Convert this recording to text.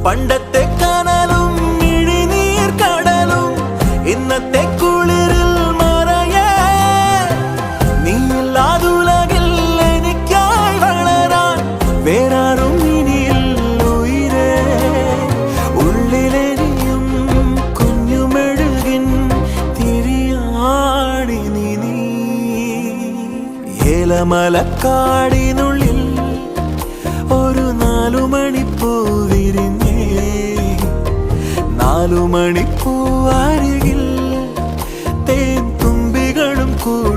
പണ്ടത്തെ കനലും ഇഴിനീർ കടലും ഇന്നത്തെ കുളിരിൽ മറയേ നീയില്ലാതുലകിൽ എനിക്കായി വളരാൻ വേറാരും ഇനിയില്ല ഉയിരേ ഉള്ളിലെരിയും കുഞ്ഞുമെഴുകിൻ തിരിയാടി നീ ഏലമലക്കാടിനുള്ളിൽ ഒരു 4 മണിപ്പൂ വിരിഞ്ഞേ 4 മണിപ്പൂ അരികിൽ തേൻ തുമ്പികളും കൂടി